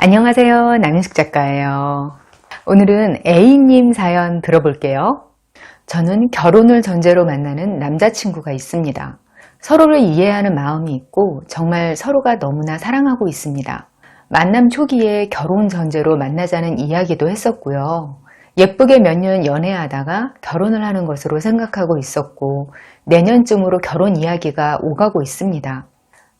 안녕하세요. 남인숙 작가예요. 오늘은 A님 사연 들어볼게요. 저는 결혼을 전제로 만나는 남자친구가 있습니다. 서로를 이해하는 마음이 있고 정말 서로가 너무나 사랑하고 있습니다. 만남 초기에 결혼 전제로 만나자는 이야기도 했었고요. 예쁘게 몇 년 연애하다가 결혼을 하는 것으로 생각하고 있었고 내년쯤으로 결혼 이야기가 오가고 있습니다.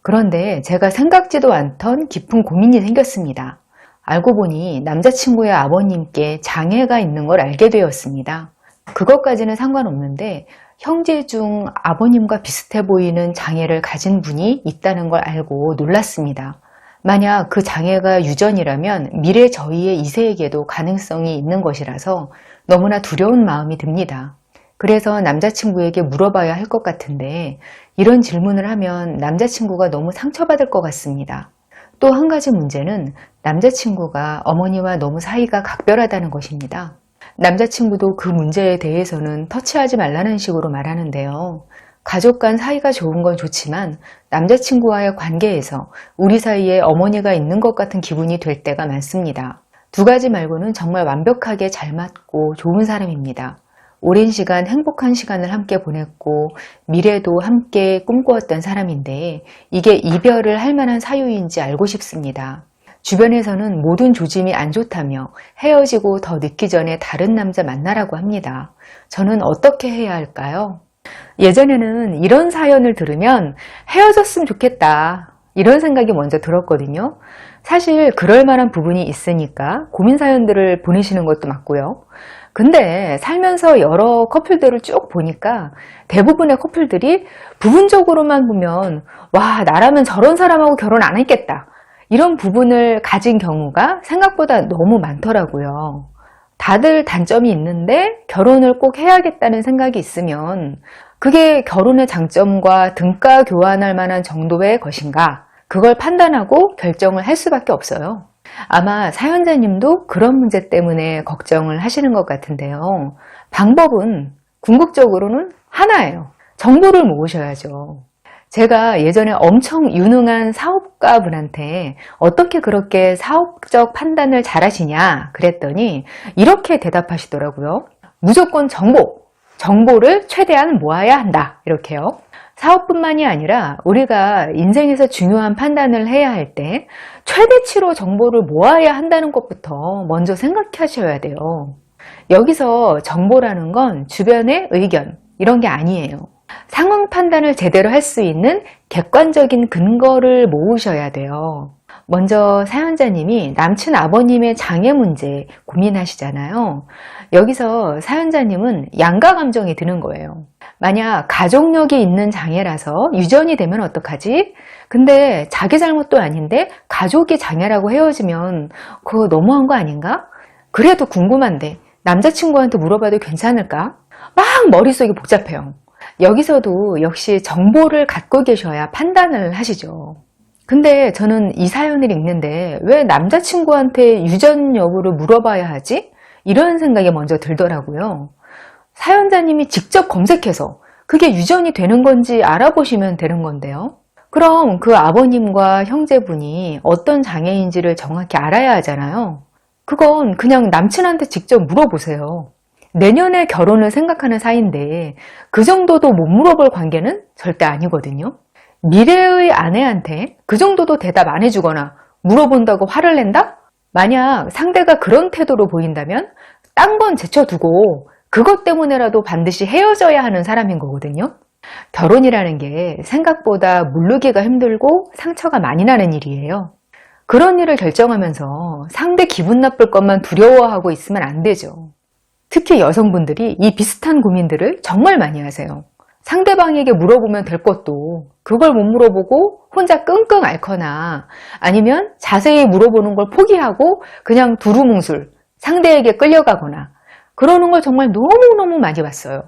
그런데 제가 생각지도 않던 깊은 고민이 생겼습니다. 알고 보니 남자친구의 아버님께 장애가 있는 걸 알게 되었습니다. 그것까지는 상관없는데 형제 중 아버님과 비슷해 보이는 장애를 가진 분이 있다는 걸 알고 놀랐습니다. 만약 그 장애가 유전이라면 미래 저희의 2세에게도 가능성이 있는 것이라서 너무나 두려운 마음이 듭니다. 그래서 남자친구에게 물어봐야 할 것 같은데 이런 질문을 하면 남자친구가 너무 상처받을 것 같습니다. 또 한 가지 문제는 남자친구가 어머니와 너무 사이가 각별하다는 것입니다. 남자친구도 그 문제에 대해서는 터치하지 말라는 식으로 말하는데요. 가족 간 사이가 좋은 건 좋지만 남자친구와의 관계에서 우리 사이에 어머니가 있는 것 같은 기분이 될 때가 많습니다. 두 가지 말고는 정말 완벽하게 잘 맞고 좋은 사람입니다. 오랜 시간 행복한 시간을 함께 보냈고 미래도 함께 꿈꾸었던 사람인데 이게 이별을 할 만한 사유인지 알고 싶습니다. 주변에서는 모든 조짐이 안 좋다며 헤어지고 더 늦기 전에 다른 남자 만나라고 합니다. 저는 어떻게 해야 할까요? 예전에는 이런 사연을 들으면 헤어졌으면 좋겠다 이런 생각이 먼저 들었거든요. 사실 그럴 만한 부분이 있으니까 고민 사연들을 보내시는 것도 맞고요. 근데 살면서 여러 커플들을 쭉 보니까 대부분의 커플들이 부분적으로만 보면 와, 나라면 저런 사람하고 결혼 안 했겠다 이런 부분을 가진 경우가 생각보다 너무 많더라고요. 다들 단점이 있는데 결혼을 꼭 해야겠다는 생각이 있으면 그게 결혼의 장점과 등가 교환할 만한 정도의 것인가 그걸 판단하고 결정을 할 수밖에 없어요. 아마 사연자님도 그런 문제 때문에 걱정을 하시는 것 같은데요. 방법은 궁극적으로는 하나예요. 정보를 모으셔야죠. 제가 예전에 엄청 유능한 사업가분한테 어떻게 그렇게 사업적 판단을 잘하시냐 그랬더니 이렇게 대답하시더라고요. 무조건 정보를 최대한 모아야 한다 이렇게요. 사업뿐만이 아니라 우리가 인생에서 중요한 판단을 해야 할 때 최대치로 정보를 모아야 한다는 것부터 먼저 생각하셔야 돼요. 여기서 정보라는 건 주변의 의견 이런 게 아니에요. 상황 판단을 제대로 할 수 있는 객관적인 근거를 모으셔야 돼요. 먼저 사연자님이 남친 아버님의 장애 문제 고민하시잖아요. 여기서 사연자님은 양가 감정이 드는 거예요. 만약 가족력이 있는 장애라서 유전이 되면 어떡하지? 근데 자기 잘못도 아닌데 가족이 장애라고 헤어지면 그거 너무한 거 아닌가? 그래도 궁금한데 남자친구한테 물어봐도 괜찮을까? 막 머릿속이 복잡해요. 여기서도 역시 정보를 갖고 계셔야 판단을 하시죠. 근데 저는 이 사연을 읽는데 왜 남자친구한테 유전 여부를 물어봐야 하지? 이런 생각이 먼저 들더라고요. 사연자님이 직접 검색해서 그게 유전이 되는 건지 알아보시면 되는 건데요. 그럼 그 아버님과 형제분이 어떤 장애인지를 정확히 알아야 하잖아요. 그건 그냥 남친한테 직접 물어보세요. 내년에 결혼을 생각하는 사이인데 그 정도도 못 물어볼 관계는 절대 아니거든요. 미래의 아내한테 그 정도도 대답 안 해주거나 물어본다고 화를 낸다? 만약 상대가 그런 태도로 보인다면 딴 건 제쳐두고 그것 때문에라도 반드시 헤어져야 하는 사람인 거거든요. 결혼이라는 게 생각보다 무르기가 힘들고 상처가 많이 나는 일이에요. 그런 일을 결정하면서 상대 기분 나쁠 것만 두려워하고 있으면 안 되죠. 특히 여성분들이 이 비슷한 고민들을 정말 많이 하세요. 상대방에게 물어보면 될 것도 그걸 못 물어보고 혼자 끙끙 앓거나 아니면 자세히 물어보는 걸 포기하고 그냥 두루뭉술 상대에게 끌려가거나 그러는 걸 정말 너무너무 많이 봤어요.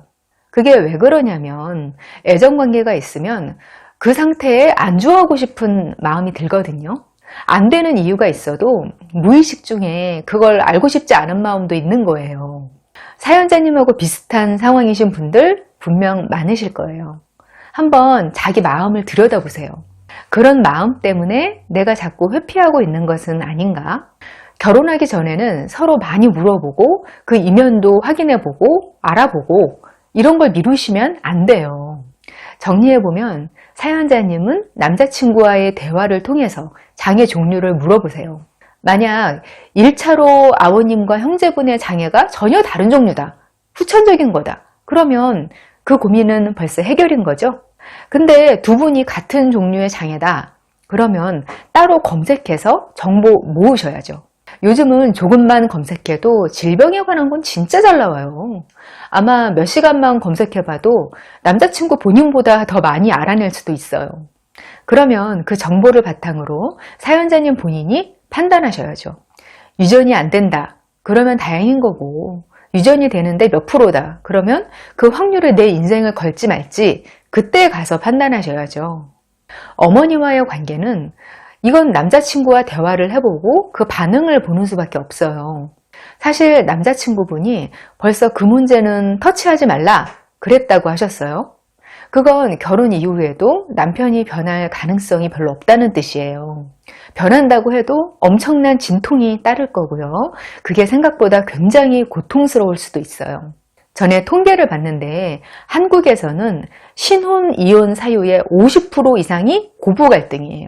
그게 왜 그러냐면 애정관계가 있으면 그 상태에 안주하고 싶은 마음이 들거든요. 안 되는 이유가 있어도 무의식 중에 그걸 알고 싶지 않은 마음도 있는 거예요. 사연자님하고 비슷한 상황이신 분들 분명 많으실 거예요. 한번 자기 마음을 들여다보세요. 그런 마음 때문에 내가 자꾸 회피하고 있는 것은 아닌가? 결혼하기 전에는 서로 많이 물어보고 그 이면도 확인해보고 알아보고 이런 걸 미루시면 안 돼요. 정리해보면 사연자님은 남자친구와의 대화를 통해서 장애 종류를 물어보세요. 만약 1차로 아버님과 형제분의 장애가 전혀 다른 종류다. 후천적인 거다. 그러면 그 고민은 벌써 해결인 거죠. 근데 두 분이 같은 종류의 장애다. 그러면 따로 검색해서 정보 모으셔야죠. 요즘은 조금만 검색해도 질병에 관한 건 진짜 잘 나와요. 아마 몇 시간만 검색해봐도 남자친구 본인보다 더 많이 알아낼 수도 있어요. 그러면 그 정보를 바탕으로 사연자님 본인이 판단하셔야죠. 유전이 안 된다. 그러면 다행인 거고, 유전이 되는데 몇 프로다. 그러면 그 확률에 내 인생을 걸지 말지 그때 가서 판단하셔야죠. 어머니와의 관계는 이건 남자친구와 대화를 해보고 그 반응을 보는 수밖에 없어요. 사실 남자친구분이 벌써 그 문제는 터치하지 말라 그랬다고 하셨어요. 그건 결혼 이후에도 남편이 변할 가능성이 별로 없다는 뜻이에요. 변한다고 해도 엄청난 진통이 따를 거고요. 그게 생각보다 굉장히 고통스러울 수도 있어요. 전에 통계를 봤는데 한국에서는 신혼 이혼 사유의 50% 이상이 고부 갈등이에요.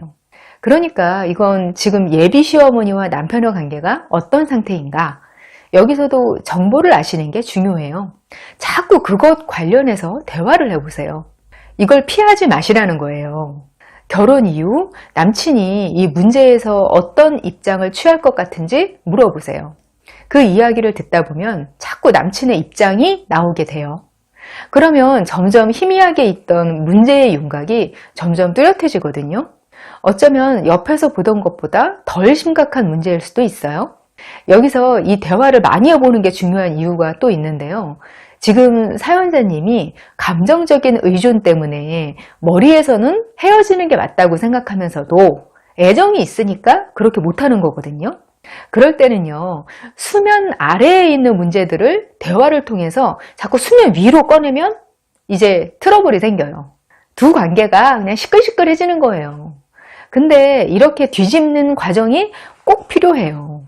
그러니까 이건 지금 예비 시어머니와 남편의 관계가 어떤 상태인가? 여기서도 정보를 아시는 게 중요해요. 자꾸 그것 관련해서 대화를 해보세요. 이걸 피하지 마시라는 거예요. 결혼 이후 남친이 이 문제에서 어떤 입장을 취할 것 같은지 물어보세요. 그 이야기를 듣다 보면 자꾸 남친의 입장이 나오게 돼요. 그러면 점점 희미하게 있던 문제의 윤곽이 점점 뚜렷해지거든요. 어쩌면 옆에서 보던 것보다 덜 심각한 문제일 수도 있어요. 여기서 이 대화를 많이 해보는 게 중요한 이유가 또 있는데요. 지금 사연자님이 감정적인 의존 때문에 머리에서는 헤어지는 게 맞다고 생각하면서도 애정이 있으니까 그렇게 못하는 거거든요. 그럴 때는요, 수면 아래에 있는 문제들을 대화를 통해서 자꾸 수면 위로 꺼내면 이제 트러블이 생겨요. 두 관계가 그냥 시끌시끌해지는 거예요. 근데 이렇게 뒤집는 과정이 꼭 필요해요.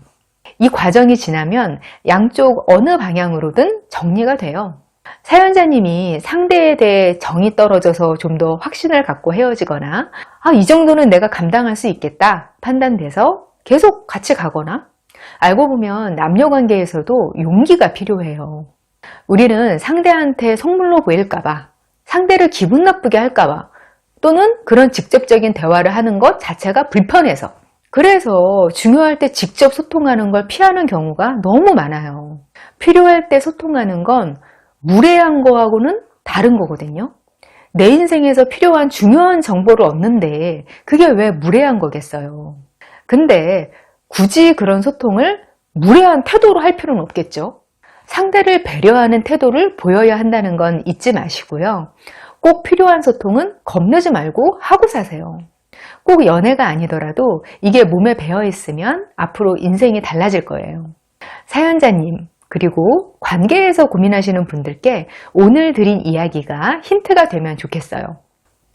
이 과정이 지나면 양쪽 어느 방향으로든 정리가 돼요. 사연자님이 상대에 대해 정이 떨어져서 좀 더 확신을 갖고 헤어지거나 이 정도는 내가 감당할 수 있겠다 판단돼서 계속 같이 가거나 알고 보면 남녀관계에서도 용기가 필요해요. 우리는 상대한테 속물로 보일까봐 상대를 기분 나쁘게 할까봐 또는 그런 직접적인 대화를 하는 것 자체가 불편해서 그래서 중요할 때 직접 소통하는 걸 피하는 경우가 너무 많아요. 필요할 때 소통하는 건 무례한 거하고는 다른 거거든요. 내 인생에서 필요한 중요한 정보를 얻는데 그게 왜 무례한 거겠어요. 근데 굳이 그런 소통을 무례한 태도로 할 필요는 없겠죠. 상대를 배려하는 태도를 보여야 한다는 건 잊지 마시고요. 꼭 필요한 소통은 겁내지 말고 하고 사세요. 꼭 연애가 아니더라도 이게 몸에 배어 있으면 앞으로 인생이 달라질 거예요. 사연자님, 그리고 관계에서 고민하시는 분들께 오늘 드린 이야기가 힌트가 되면 좋겠어요.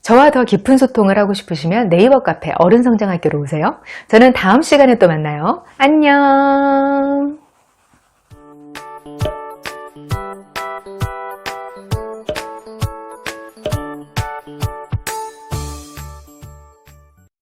저와 더 깊은 소통을 하고 싶으시면 네이버 카페 어른성장학교로 오세요. 저는 다음 시간에 또 만나요. 안녕.